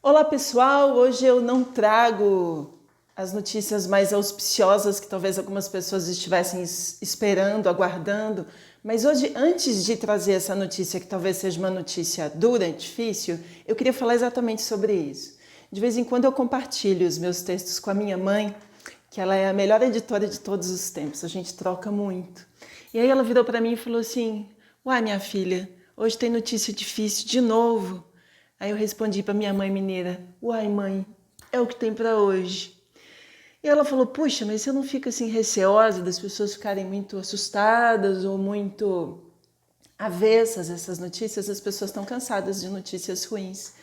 Olá pessoal, hoje eu não trago as notícias mais auspiciosas que talvez algumas pessoas estivessem esperando, aguardando, mas hoje, antes de trazer essa notícia, que talvez seja uma notícia dura, difícil, eu queria falar exatamente sobre isso. De vez em quando eu compartilho os meus textos com a minha mãe, que ela é a melhor editora de todos os tempos, a gente troca muito. E aí ela virou para mim e falou assim: "Uai, minha filha, hoje tem notícia difícil de novo." Aí eu respondi para minha mãe mineira: "Uai, mãe, é o que tem para hoje." E ela falou: "Puxa, mas você não fica assim receosa das pessoas ficarem muito assustadas ou muito avessas a essas notícias? As pessoas estão cansadas de notícias ruins.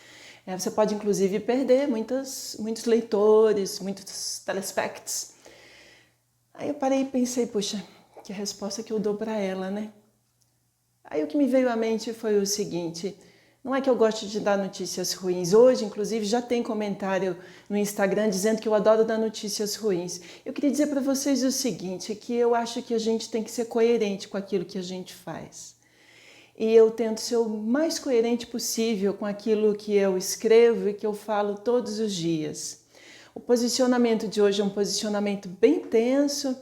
Você pode inclusive perder muitos leitores, muitos telespects." Aí eu parei e pensei: puxa, que resposta que eu dou para ela, né? Aí o que me veio à mente foi o seguinte: não é que eu gosto de dar notícias ruins. Hoje, inclusive, já tem comentário no Instagram dizendo que eu adoro dar notícias ruins. Eu queria dizer para vocês o seguinte, que eu acho que a gente tem que ser coerente com aquilo que a gente faz. E eu tento ser o mais coerente possível com aquilo que eu escrevo e que eu falo todos os dias. O posicionamento de hoje é um posicionamento bem tenso,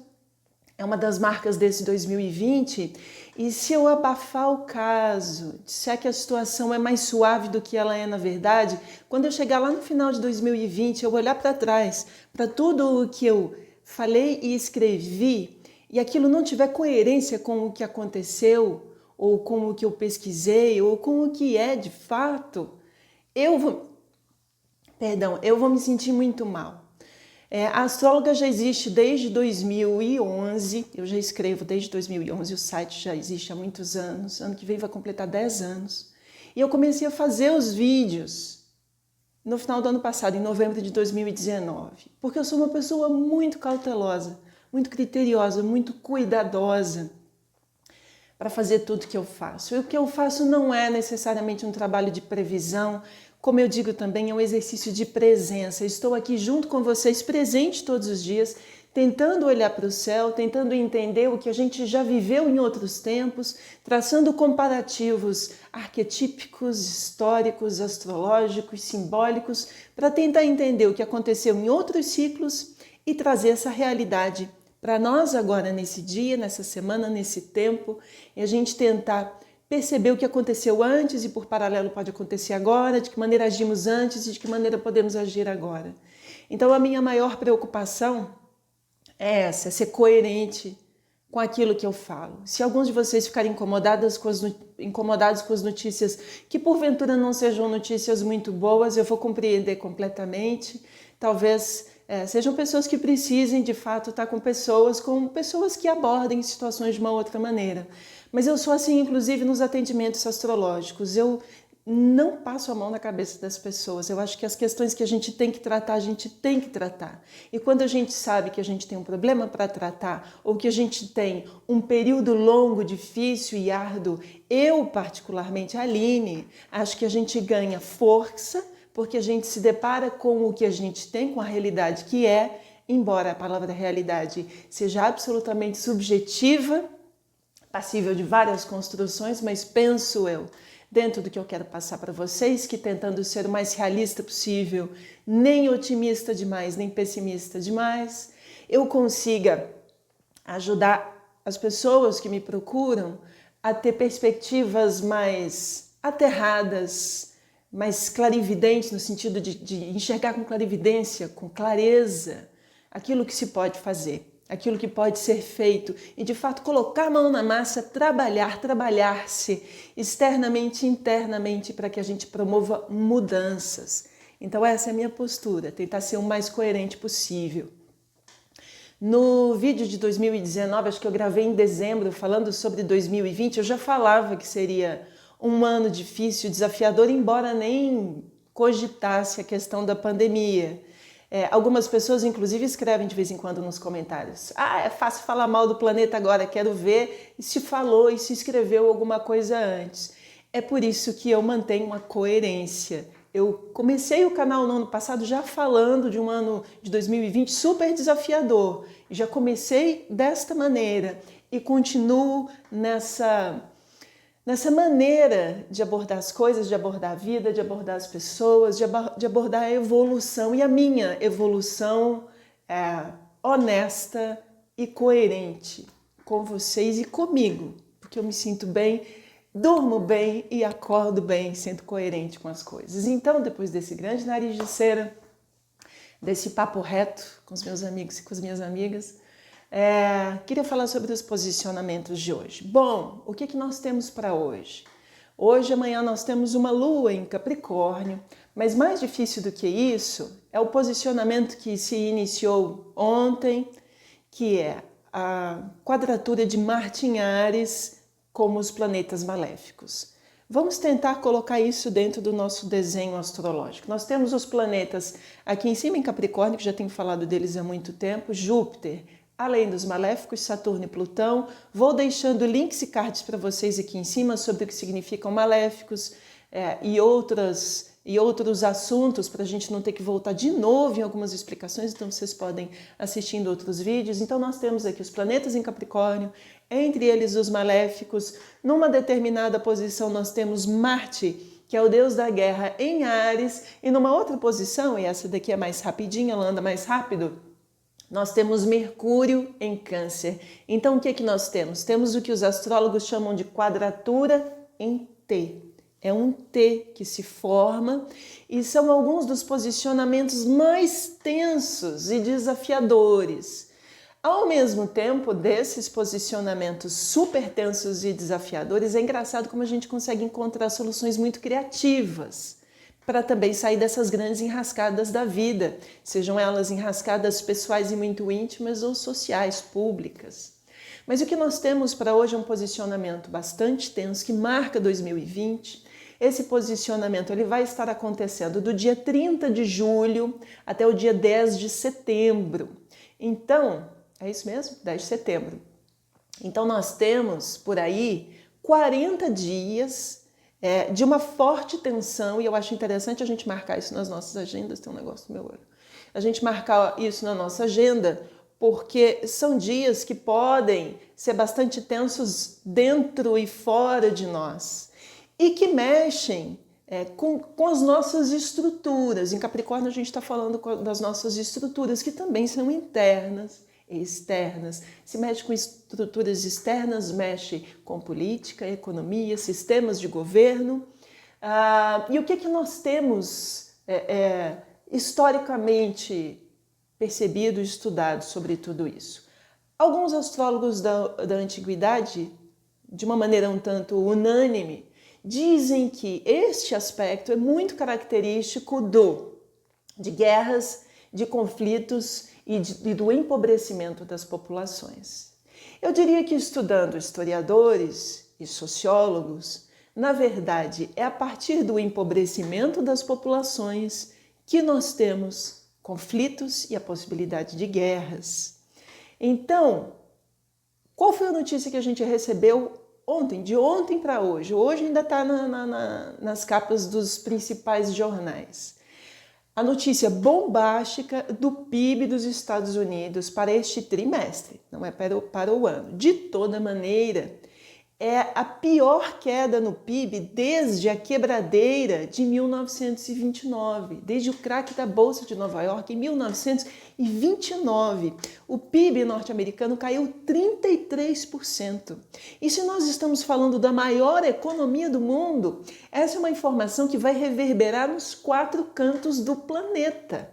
é uma das marcas desse 2020, e se eu abafar o caso, disser que a situação é mais suave do que ela é na verdade, quando eu chegar lá no final de 2020, eu olhar para trás, para tudo o que eu falei e escrevi, e aquilo não tiver coerência com o que aconteceu, ou com o que eu pesquisei, ou com o que é de fato, eu vou me sentir muito mal. A Astróloga já existe desde 2011, eu já escrevo desde 2011, o site já existe há muitos anos, ano que vem vai completar 10 anos. E eu comecei a fazer os vídeos no final do ano passado, em novembro de 2019, porque eu sou uma pessoa muito cautelosa, muito criteriosa, muito cuidadosa para fazer tudo que eu faço. E o que eu faço não é necessariamente um trabalho de previsão, como eu digo também, é um exercício de presença. Estou aqui junto com vocês, presente todos os dias, tentando olhar para o céu, tentando entender o que a gente já viveu em outros tempos, traçando comparativos arquetípicos, históricos, astrológicos, simbólicos, para tentar entender o que aconteceu em outros ciclos e trazer essa realidade para nós agora, nesse dia, nessa semana, nesse tempo, e a gente tentar perceber o que aconteceu antes e por paralelo pode acontecer agora, de que maneira agimos antes e de que maneira podemos agir agora. Então a minha maior preocupação é essa, é ser coerente com aquilo que eu falo. Se alguns de vocês ficarem incomodados com as notícias que porventura não sejam notícias muito boas, eu vou compreender completamente. Talvez sejam pessoas que precisem de fato estar com pessoas que abordem situações de uma outra maneira. Mas eu sou assim, inclusive, nos atendimentos astrológicos. Eu não passo a mão na cabeça das pessoas. Eu acho que as questões que a gente tem que tratar, a gente tem que tratar. E quando a gente sabe que a gente tem um problema para tratar, ou que a gente tem um período longo, difícil e árduo, eu particularmente, Aline, acho que a gente ganha força, porque a gente se depara com o que a gente tem, com a realidade que é, embora a palavra realidade seja absolutamente subjetiva, passível de várias construções, mas penso eu, dentro do que eu quero passar para vocês, que tentando ser o mais realista possível, nem otimista demais, nem pessimista demais, eu consiga ajudar as pessoas que me procuram a ter perspectivas mais aterradas, mais clarividentes, no sentido de enxergar com clarividência, com clareza, aquilo que se pode fazer, aquilo que pode ser feito e, de fato, colocar a mão na massa, trabalhar-se externamente e internamente para que a gente promova mudanças. Então essa é a minha postura, tentar ser o mais coerente possível. No vídeo de 2019, acho que eu gravei em dezembro, falando sobre 2020, eu já falava que seria um ano difícil, desafiador, embora nem cogitasse a questão da pandemia. Algumas pessoas, inclusive, escrevem de vez em quando nos comentários: é fácil falar mal do planeta agora, quero ver se falou e se escreveu alguma coisa antes. É por isso que eu mantenho uma coerência. Eu comecei o canal no ano passado já falando de um ano de 2020 super desafiador. Já comecei desta maneira e continuo nessa maneira de abordar as coisas, de abordar a vida, de abordar as pessoas, de abordar a evolução. E a minha evolução é honesta e coerente com vocês e comigo, porque eu me sinto bem, durmo bem e acordo bem, sendo coerente com as coisas. Então, depois desse grande nariz de cera, desse papo reto com os meus amigos e com as minhas amigas, queria falar sobre os posicionamentos de hoje. Bom, o que nós temos para hoje? Hoje, amanhã, nós temos uma lua em Capricórnio, mas mais difícil do que isso é o posicionamento que se iniciou ontem, que é a quadratura de Marte em Áries como os planetas maléficos. Vamos tentar colocar isso dentro do nosso desenho astrológico. Nós temos os planetas aqui em cima em Capricórnio, que já tenho falado deles há muito tempo, Júpiter, além dos maléficos, Saturno e Plutão. Vou deixando links e cards para vocês aqui em cima sobre o que significam maléficos e outros assuntos, para a gente não ter que voltar de novo em algumas explicações, então vocês podem assistir outros vídeos. Então nós temos aqui os planetas em Capricórnio, entre eles os maléficos. Numa determinada posição nós temos Marte, que é o deus da guerra, em Áries, e numa outra posição, e essa daqui é mais rapidinha, ela anda mais rápido, nós temos Mercúrio em Câncer. Então o que nós temos? Temos o que os astrólogos chamam de quadratura em T. É um T que se forma e são alguns dos posicionamentos mais tensos e desafiadores. Ao mesmo tempo, desses posicionamentos super tensos e desafiadores, é engraçado como a gente consegue encontrar soluções muito criativas para também sair dessas grandes enrascadas da vida, sejam elas enrascadas pessoais e muito íntimas ou sociais, públicas. Mas o que nós temos para hoje é um posicionamento bastante tenso que marca 2020. Esse posicionamento ele vai estar acontecendo do dia 30 de julho até o dia 10 de setembro. Então, é isso mesmo? 10 de setembro. Então nós temos por aí 40 dias de uma forte tensão, e eu acho interessante a gente marcar isso nas nossas agendas. Tem um negócio no meu olho. A gente marcar isso na nossa agenda, porque são dias que podem ser bastante tensos dentro e fora de nós e que mexem com as nossas estruturas. Em Capricórnio a gente está falando das nossas estruturas, que também são internas e externas. Se mexe com estruturas externas, mexe com política, economia, sistemas de governo. E o que nós temos historicamente percebido e estudado sobre tudo isso? Alguns astrólogos da antiguidade, de uma maneira um tanto unânime, dizem que este aspecto é muito característico de guerras, de conflitos e do empobrecimento das populações. Eu diria que estudando historiadores e sociólogos, na verdade, é a partir do empobrecimento das populações que nós temos conflitos e a possibilidade de guerras. Então, qual foi a notícia que a gente recebeu ontem, de ontem para hoje? Hoje ainda está nas capas dos principais jornais. A notícia bombástica do PIB dos Estados Unidos para este trimestre, não é para o ano. De toda maneira, é a pior queda no PIB desde a quebradeira de 1929, desde o craque da Bolsa de Nova York em 1929. O PIB norte-americano caiu 33%. E se nós estamos falando da maior economia do mundo, essa é uma informação que vai reverberar nos 4 cantos do planeta.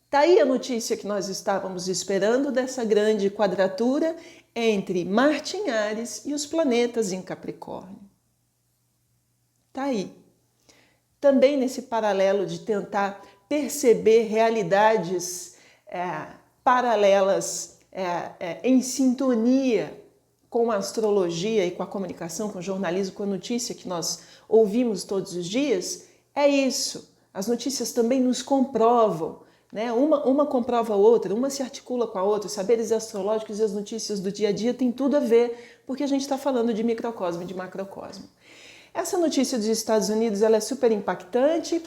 Tá aí a notícia que nós estávamos esperando dessa grande quadratura entre Marte em Áries e os planetas em Capricórnio. Tá aí. Também nesse paralelo de tentar perceber realidades paralelas em sintonia com a astrologia e com a comunicação, com o jornalismo, com a notícia que nós ouvimos todos os dias, é isso. As notícias também nos comprovam. Né? Uma comprova a outra, uma se articula com a outra. Os saberes astrológicos e as notícias do dia a dia têm tudo a ver, porque a gente está falando de microcosmo e de macrocosmo. Essa notícia dos Estados Unidos ela é super impactante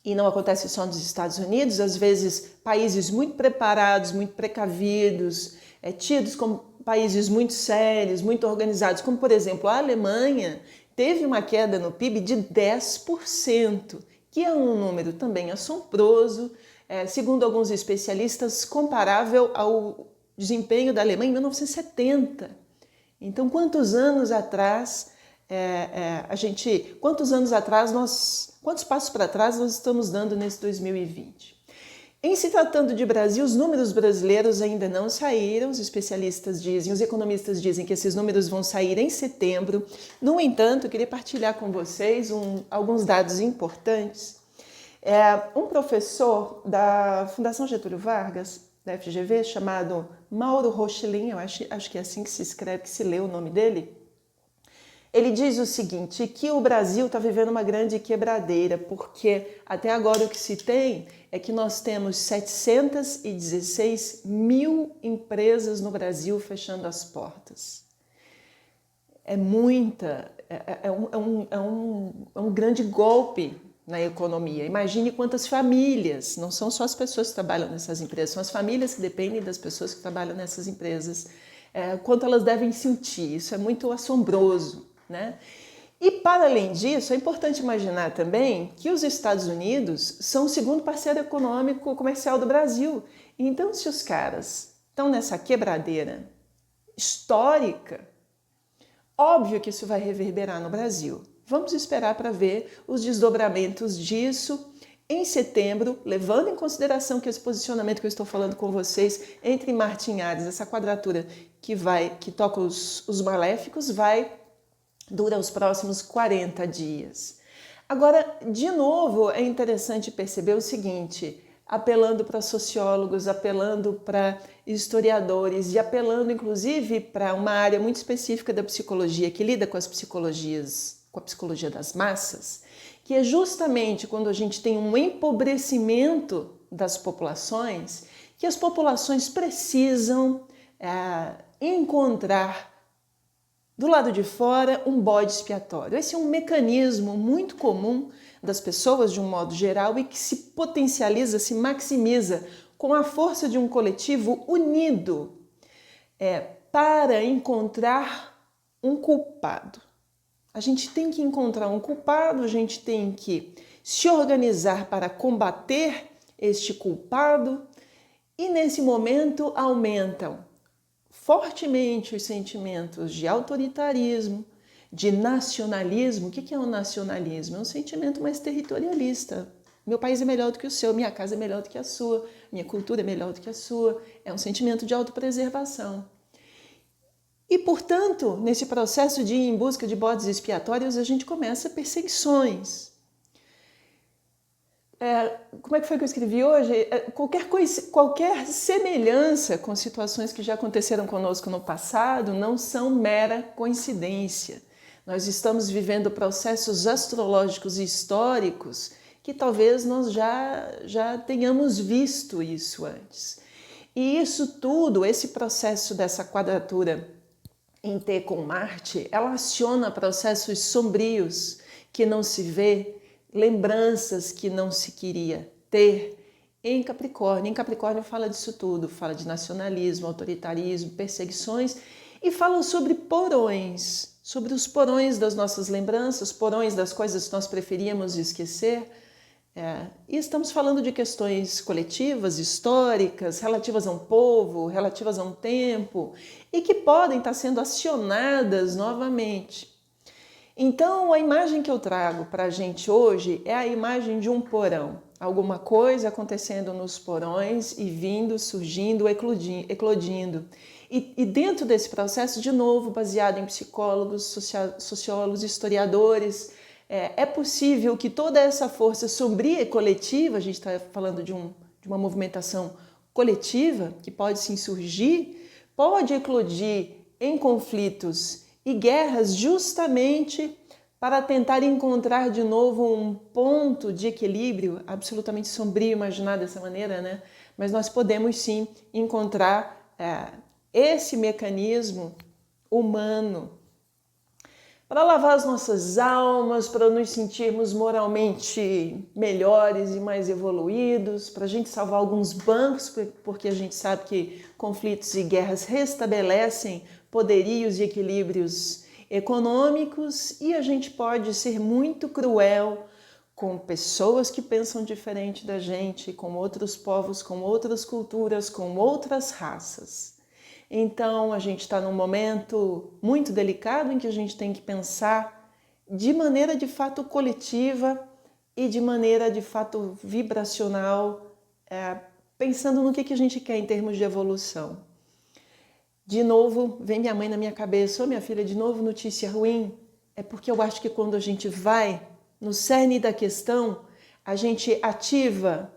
e não acontece só nos Estados Unidos. Às vezes, países muito preparados, muito precavidos, tidos como países muito sérios, muito organizados, como por exemplo a Alemanha, teve uma queda no PIB de 10%, que é um número também assombroso, segundo alguns especialistas, comparável ao desempenho da Alemanha em 1970. Então, quantos passos para trás nós estamos dando nesse 2020? Em se tratando de Brasil, os números brasileiros ainda não saíram, os especialistas dizem, os economistas dizem que esses números vão sair em setembro. No entanto, eu queria partilhar com vocês alguns dados importantes. Um professor da Fundação Getúlio Vargas, da FGV, chamado Mauro Rochlin, eu acho que é assim que se escreve, que se lê o nome dele, ele diz o seguinte, que o Brasil está vivendo uma grande quebradeira, porque até agora o que se tem é que nós temos 716 mil empresas no Brasil fechando as portas. É um grande golpe na economia. Imagine quantas famílias, não são só as pessoas que trabalham nessas empresas, são as famílias que dependem das pessoas que trabalham nessas empresas, quanto elas devem sentir. Isso é muito assombroso, né? E para além disso, é importante imaginar também que os Estados Unidos são o segundo parceiro econômico comercial do Brasil. Então, se os caras estão nessa quebradeira histórica, óbvio que isso vai reverberar no Brasil. Vamos esperar para ver os desdobramentos disso em setembro, levando em consideração que esse posicionamento que eu estou falando com vocês entre Marte e Áries, essa quadratura que toca os maléficos, dura os próximos 40 dias. Agora, de novo, é interessante perceber o seguinte, apelando para sociólogos, apelando para historiadores e apelando, inclusive, para uma área muito específica da psicologia que lida com a psicologia das massas, que é justamente quando a gente tem um empobrecimento das populações, que as populações precisam encontrar do lado de fora um bode expiatório. Esse é um mecanismo muito comum das pessoas de um modo geral e que se potencializa, se maximiza com a força de um coletivo unido para encontrar um culpado. A gente tem que encontrar um culpado, a gente tem que se organizar para combater este culpado e nesse momento aumentam fortemente os sentimentos de autoritarismo, de nacionalismo. O que é o nacionalismo? É um sentimento mais territorialista. Meu país é melhor do que o seu, minha casa é melhor do que a sua, minha cultura é melhor do que a sua. É um sentimento de autopreservação. E, portanto, nesse processo de ir em busca de bodes expiatórios, a gente começa perseguições. Como é que foi que eu escrevi hoje? Qualquer semelhança com situações que já aconteceram conosco no passado não são mera coincidência. Nós estamos vivendo processos astrológicos e históricos que talvez nós já tenhamos visto isso antes. E isso tudo, esse processo dessa quadratura em T com Marte, ela aciona processos sombrios que não se vê, lembranças que não se queria ter em Capricórnio. Em Capricórnio fala disso tudo, fala de nacionalismo, autoritarismo, perseguições e fala sobre porões, sobre os porões das nossas lembranças, porões das coisas que nós preferíamos esquecer. E estamos falando de questões coletivas, históricas, relativas a um povo, relativas a um tempo e que podem estar sendo acionadas novamente. Então, a imagem que eu trago para a gente hoje é a imagem de um porão. Alguma coisa acontecendo nos porões e vindo, surgindo, eclodindo. E dentro desse processo, de novo, baseado em psicólogos, sociólogos, historiadores, é possível que toda essa força sombria e coletiva, a gente está falando de uma movimentação coletiva que pode se insurgir, pode eclodir em conflitos e guerras justamente para tentar encontrar de novo um ponto de equilíbrio, absolutamente sombrio imaginar dessa maneira, né? Mas nós podemos sim encontrar esse mecanismo humano para lavar as nossas almas, para nos sentirmos moralmente melhores e mais evoluídos, para a gente salvar alguns bancos, porque a gente sabe que conflitos e guerras restabelecem poderios e equilíbrios econômicos, e a gente pode ser muito cruel com pessoas que pensam diferente da gente, com outros povos, com outras culturas, com outras raças. Então, a gente está num momento muito delicado em que a gente tem que pensar de maneira de fato coletiva e de maneira de fato vibracional, pensando no que a gente quer em termos de evolução. De novo, vem minha mãe na minha cabeça: minha filha, de novo notícia ruim. É porque eu acho que quando a gente vai no cerne da questão, a gente ativa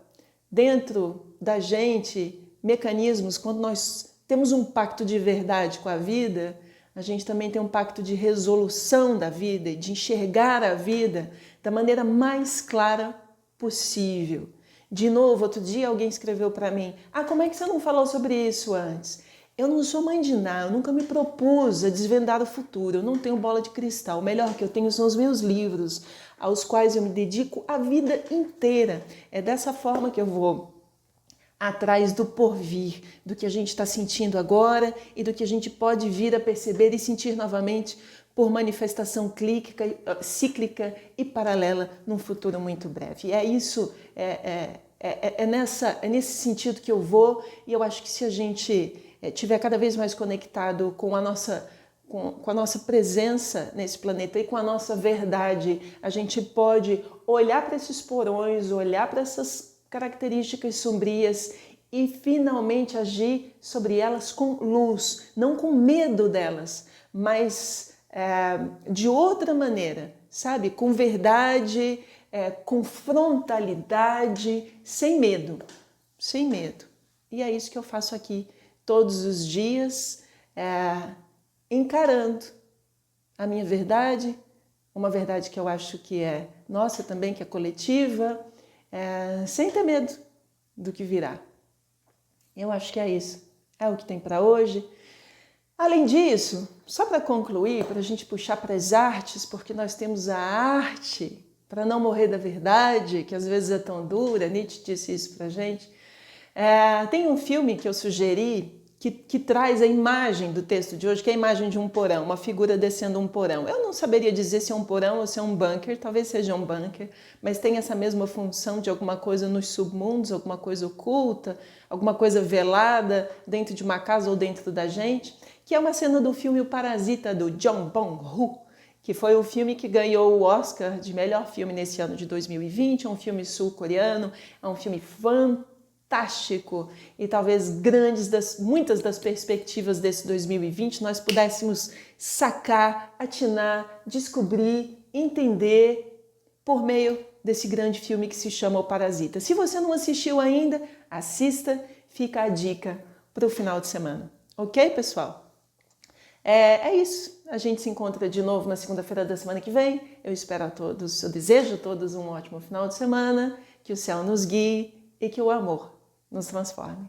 dentro da gente mecanismos. Quando nós temos um pacto de verdade com a vida, a gente também tem um pacto de resolução da vida, de enxergar a vida da maneira mais clara possível. De novo, outro dia alguém escreveu para mim: como é que você não falou sobre isso antes? Eu não sou mãe de nada, eu nunca me propus a desvendar o futuro, eu não tenho bola de cristal. O melhor que eu tenho são os meus livros, aos quais eu me dedico a vida inteira. É dessa forma que eu vou atrás do porvir, do que a gente está sentindo agora e do que a gente pode vir a perceber e sentir novamente por manifestação cíclica e paralela num futuro muito breve. E é isso, é nesse sentido que eu vou, e eu acho que se a gente estiver cada vez mais conectado com a nossa presença nesse planeta e com a nossa verdade, a gente pode olhar para esses porões, olhar para essas características sombrias e finalmente agir sobre elas com luz, não com medo delas, mas de outra maneira, sabe? Com verdade, com frontalidade, sem medo, sem medo. E é isso que eu faço aqui todos os dias, encarando a minha verdade, uma verdade que eu acho que é nossa também, que é coletiva, sem ter medo do que virá. Eu acho que é isso, é o que tem para hoje. Além disso, só para concluir, para a gente puxar para as artes, porque nós temos a arte para não morrer da verdade, que às vezes é tão dura, Nietzsche disse isso para a gente. Tem um filme que eu sugeri que traz a imagem do texto de hoje, que é a imagem de um porão, uma figura descendo um porão. Eu não saberia dizer se é um porão ou se é um bunker, talvez seja um bunker, mas tem essa mesma função de alguma coisa nos submundos, alguma coisa oculta, alguma coisa velada dentro de uma casa ou dentro da gente, que é uma cena do filme O Parasita, do Jong Bong-ho, que foi o filme que ganhou o Oscar de melhor filme nesse ano de 2020, é um filme sul-coreano, é um filme fantástico, e talvez muitas das perspectivas desse 2020 nós pudéssemos sacar, atinar, descobrir, entender por meio desse grande filme que se chama O Parasita. Se você não assistiu ainda, assista, fica a dica para o final de semana. Ok, pessoal? É isso. A gente se encontra de novo na segunda-feira da semana que vem. Eu desejo a todos um ótimo final de semana, que o céu nos guie e que o amor nos transforme.